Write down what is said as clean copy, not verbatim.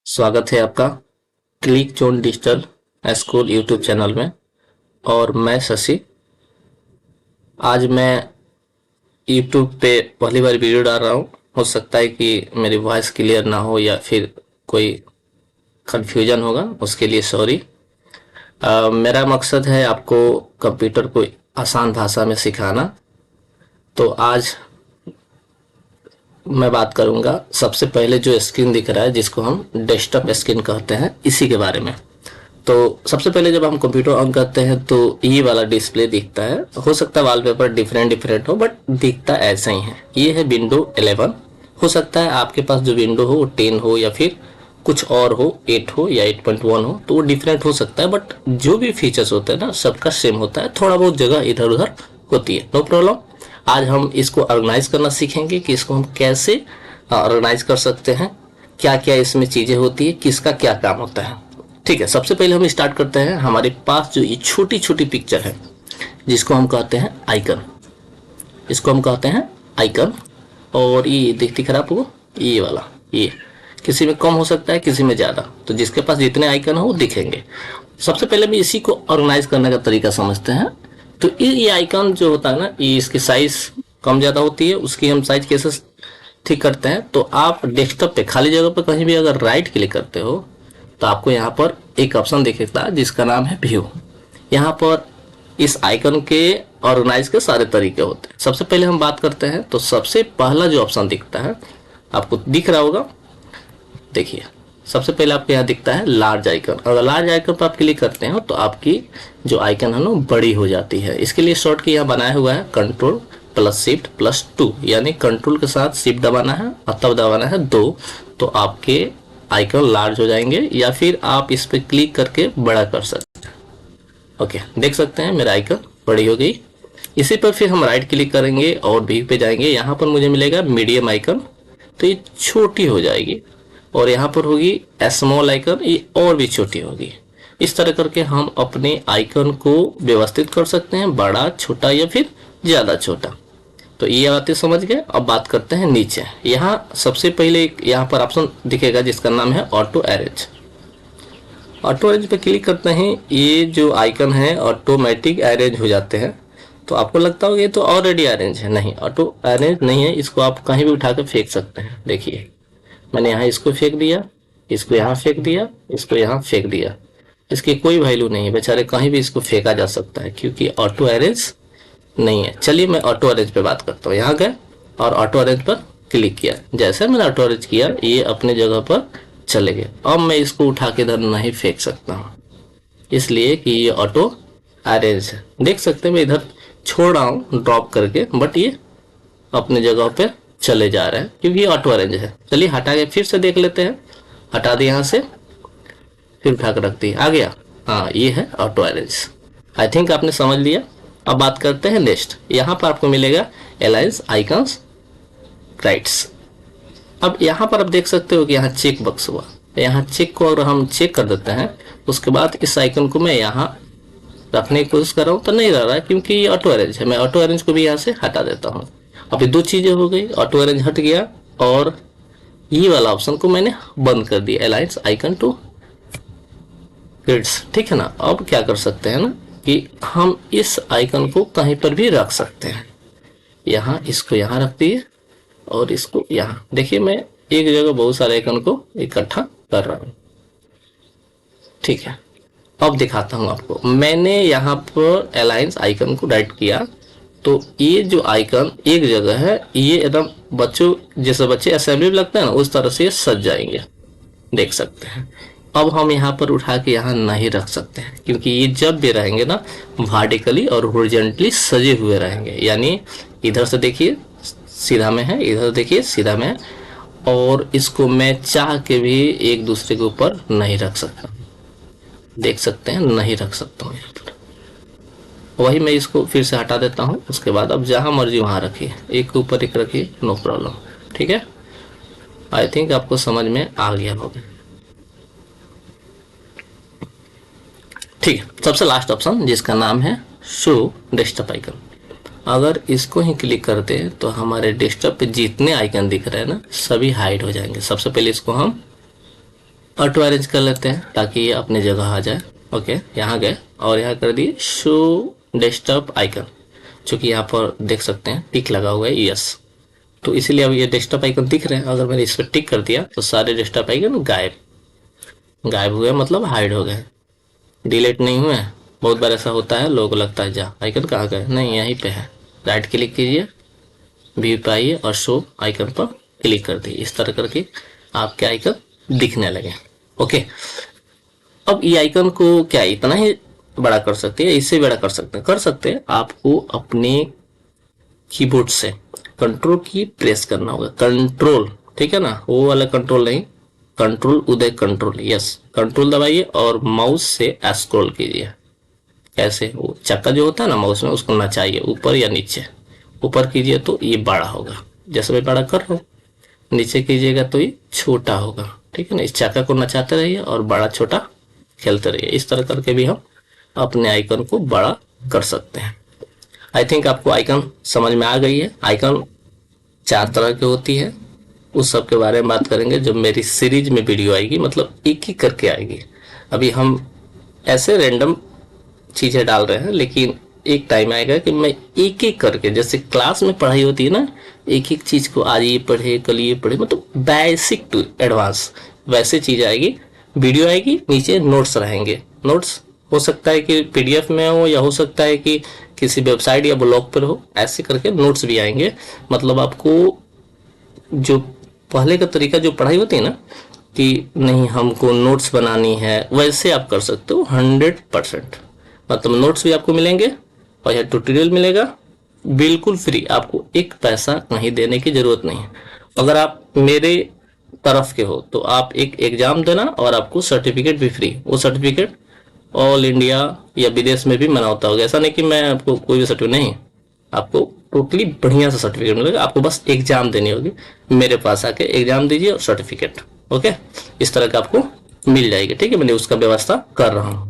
स्वागत है आपका click zone digital school YouTube channel में। और मैं शशि। आज मैं यूट्यूब पे पहली बार वीडियो डाल रहा हूँ। हो सकता है कि मेरी वॉइस क्लियर ना हो या फिर कोई कन्फ्यूजन होगा, उसके लिए सॉरी। मेरा मकसद है आपको कंप्यूटर को आसान भाषा में सिखाना। तो आज मैं बात करूंगा सबसे पहले जो स्क्रीन दिख रहा है, जिसको हम डेस्कटॉप स्क्रीन कहते हैं, इसी के बारे में। तो सबसे पहले जब हम कंप्यूटर ऑन करते हैं तो ये वाला डिस्प्ले दिखता है। हो सकता है वॉलपेपर डिफरेंट हो, बट दिखता ऐसा ही है। ये है विंडो 11। हो सकता है आपके पास जो विंडो हो वो 10 हो या फिर कुछ और हो, 8 हो या 8.1 हो, तो वो डिफरेंट हो सकता है। बट जो भी फीचर्स होते हैं ना, सबका सेम होता है। थोड़ा बहुत जगह इधर उधर होती है, नो प्रॉब्लम। आज हम इसको ऑर्गेनाइज करना सीखेंगे कि इसको हम कैसे ऑर्गेनाइज कर सकते हैं, क्या क्या इसमें चीजें होती है, किसका क्या काम होता है। ठीक है, सबसे पहले हम स्टार्ट करते हैं। हमारे पास जो ये छोटी छोटी पिक्चर है, जिसको हम कहते हैं आइकन, इसको हम कहते हैं आइकन। और ये दिखती खराब हो, ये वाला, ये किसी में कम हो सकता है, किसी में ज्यादा। तो जिसके पास जितने आइकन हो वो दिखेंगे। सबसे पहले हम इसी को ऑर्गेनाइज करने का तरीका समझते हैं। तो ये आइकन जो होता है ना, ये इसकी साइज कम ज्यादा होती है। उसकी हम साइज कैसे ठीक करते हैं, तो आप डेस्कटॉप पे खाली जगह पर कहीं भी अगर राइट क्लिक करते हो तो आपको यहाँ पर एक ऑप्शन दिखेगा जिसका नाम है व्यू। यहाँ पर इस आइकन के ऑर्गेनाइज के सारे तरीके होते हैं। सबसे पहले हम बात करते हैं, तो सबसे पहला जो ऑप्शन दिखता है, आपको दिख रहा होगा, देखिए। सबसे पहले आपको यहाँ दिखता है लार्ज आइकन। अगर लार्ज आइकन पर आप क्लिक करते हो तो आपकी जो आइकन है ना बड़ी हो जाती है। इसके लिए शॉर्ट की यहाँ बनाया हुआ है Ctrl+Shift+2, यानी कंट्रोल के साथ शिफ्ट दबाना है और तब दबाना है 2, तो आपके आइकन लार्ज हो जाएंगे। या फिर आप इस पर क्लिक करके बड़ा कर सकते हैं। ओके, देख सकते हैं मेरा आइकन बड़ी हो गई। इसी पर फिर हम राइट क्लिक करेंगे और व्यू पे जाएंगे। यहाँ पर मुझे मिलेगा मीडियम आइकन, तो ये छोटी हो जाएगी। और यहाँ पर होगी स्मॉल आइकन, ये और भी छोटी होगी। इस तरह करके हम अपने आइकन को व्यवस्थित कर सकते हैं, बड़ा, छोटा या फिर ज्यादा छोटा। तो ये बातें समझ गए। अब बात करते हैं नीचे। यहाँ सबसे पहले यहाँ पर ऑप्शन दिखेगा जिसका नाम है ऑटो अरेंज। ऑटो अरेंज पे क्लिक करते हैं, ये जो आइकन है ऑटोमेटिक अरेंज हो जाते हैं। तो आपको लगता होगा ये तो ऑलरेडी अरेंज है। नहीं, ऑटो अरेंज नहीं है। इसको आप कहीं भी उठा कर फेंक सकते हैं। देखिए, मैंने यहाँ इसको फेंक दिया, इसको यहाँ फेंक दिया, इसको यहाँ फेंक दिया। इसकी कोई वैल्यू नहीं है, बेचारे कहीं भी इसको फेंका जा सकता है क्योंकि ऑटो अरेंज नहीं है। चलिए मैं ऑटो अरेंज पे बात करता हूँ। यहाँ गए और ऑटो अरेंज पर क्लिक किया। जैसे मैंने ऑटो अरेंज किया, ये अपने जगह पर चले गए। अब मैं इसको उठा के इधर नहीं फेंक सकता हूँ, इसलिए कि ये ऑटो अरेंज है। देख सकते हैं मैं इधर छोड़ रहा हूँ ड्रॉप करके, बट ये अपने जगह पे चले जा रहे हैं क्योंकि ये ऑटो अरेंज है। चलिए हटा के फिर से देख लेते हैं। हटा दिया यहाँ से, फिर उठा कर रख दिया, आ गया। हाँ, ये है ऑटो अरेंज। आई थिंक आपने समझ लिया। अब बात करते हैं नेक्स्ट। यहाँ पर आपको मिलेगा अलाइंस आइकन्स राइट्स। अब यहाँ पर आप देख सकते हो कि यहाँ चेक बॉक्स हुआ। यहाँ चेक को अगर हम चेक कर देते हैं, उसके बाद इस आइकन को मैं यहाँ रखने की कोशिश कर रहा हूँ तो नहीं रह रहा है क्योंकि ये ऑटो अरेंज है। मैं ऑटो अरेंज को भी यहाँ से हटा देता हूँ। अभी दो चीजें हो गई, ऑटो अरेंज हट गया और ये वाला ऑप्शन को मैंने बंद कर दिया, अलाइंस आइकन टू ग्रिड्स। ठीक है ना। अब क्या कर सकते हैं ना कि हम इस आइकन को कहीं पर भी रख सकते हैं। यहाँ इसको यहाँ रख दिए और इसको यहाँ। देखिए मैं एक जगह बहुत सारे आइकन को इकट्ठा कर रहा हूँ। ठीक है, अब दिखाता हूँ आपको। मैंने यहाँ पर अलाइंस आइकन को राइट किया तो ये जो आइकन एक जगह है, ये एकदम बच्चों जैसे बच्चे असेंबली में लगता है ना, उस तरह से ये सज जाएंगे। देख सकते हैं। अब हम यहाँ पर उठा के यहाँ नहीं रख सकते हैं क्योंकि ये जब भी रहेंगे ना वर्टिकली और हॉरिजॉन्टली सजे हुए रहेंगे। यानी इधर से देखिए सीधा में है, इधर देखिए सीधा में है, और इसको मैं चाह के भी एक दूसरे के ऊपर नहीं रख सकता। देख सकते हैं, नहीं रख सकता हूँ यहाँ पर। वही मैं इसको फिर से हटा देता हूँ। उसके बाद अब जहां मर्जी वहां रखिए, एक के ऊपर एक रखिए, नो प्रॉब्लम। ठीक है, आई थिंक आपको समझ में आ गया होगा। ठीक है, सबसे लास्ट ऑप्शन जिसका नाम है शो डेस्कटॉप आइकन। अगर इसको ही क्लिक करते हैं तो हमारे डेस्कटॉप पे जितने आइकन दिख रहे हैं ना, सभी हाइड हो जाएंगे। सबसे पहले इसको हम ऑटो अरेंज कर लेते हैं ताकि ये अपनी जगह आ जाए। ओके, यहाँ गए और यहाँ कर दिए शो डेस्कटॉप आइकन, चूंकि यहाँ पर देख सकते हैं टिक लगा हुआ है यस, तो इसीलिए अब ये डेस्कटॉप आइकन दिख रहे हैं। अगर मैंने इस पर टिक कर दिया तो सारे डेस्कटॉप आइकन गायब हुए, मतलब हाइड हो गए, डिलीट नहीं हुए। बहुत बार ऐसा होता है, लोगों को लगता है जा आइकन कहाँ गए, नहीं यहीं पे है। राइट क्लिक कीजिए, व्यू पे आइए और शो आइकन पर क्लिक कर दिए। इस तरह करके आपके आइकन दिखने लगे। ओके, अब ये आइकन को क्या इतना ही बड़ा कर सकते हैं, इससे बड़ा कर सकते हैं। आपको अपने कीबोर्ड से कंट्रोल की प्रेस करना होगा, कंट्रोल, ठीक है ना, वो वाला कंट्रोल नहीं, कंट्रोल उदय कंट्रोल, यस, कंट्रोल दबाइए और माउस से स्क्रॉल कीजिए। कैसे, वो चक्का जो होता है ना माउस में, उसको नचाइए ऊपर या नीचे। ऊपर कीजिए तो ये बड़ा होगा, जैसे मैं बड़ा कर रहा हूँ, नीचे कीजिएगा तो ये छोटा होगा, ठीक है ना। इस चक्का को नचाते रहिए और बड़ा छोटा खेलते रहिए। इस तरह करके भी हम अपने आइकन को बड़ा कर सकते हैं। आई थिंक आपको आइकन समझ में आ गई है। आइकन 4 तरह की होती है, उस सब के बारे में बात करेंगे जब मेरी सीरीज में वीडियो आएगी, मतलब एक ही करके आएगी। अभी हम ऐसे रैंडम चीजें डाल रहे हैं, लेकिन एक टाइम आएगा कि मैं एक एक करके, जैसे क्लास में पढ़ाई होती है ना, एक एक चीज को आज ये पढ़े कल ये पढ़े, मतलब बेसिक टू एडवांस वैसे चीज आएगी। वीडियो आएगी, नीचे नोट्स रहेंगे। नोट्स हो सकता है कि पीडीएफ में हो, या हो सकता है कि किसी वेबसाइट या ब्लॉग पर हो, ऐसे करके नोट्स भी आएंगे। मतलब आपको जो पहले का तरीका जो पढ़ाई होती है ना, कि नहीं हमको नोट्स बनानी है, वैसे आप कर सकते हो 100%। मतलब नोट्स भी आपको मिलेंगे और यह ट्यूटोरियल मिलेगा बिल्कुल फ्री। आपको एक पैसा नहीं देने की जरूरत नहीं है। अगर आप मेरे तरफ के हो तो आप एक एग्जाम देना और आपको सर्टिफिकेट भी फ्री। वो सर्टिफिकेट ऑल इंडिया या विदेश में भी मना होता होगा, ऐसा नहीं कि मैं आपको कोई भी सर्टिफिकेट नहीं, आपको टोटली बढ़िया सा सर्टिफिकेट मिलेगा। आपको बस एग्जाम देनी होगी, मेरे पास आके एग्जाम दीजिए और सर्टिफिकेट, ओके, इस तरह का आपको मिल जाएगी। ठीक है, मैंने उसका व्यवस्था कर रहा हूँ।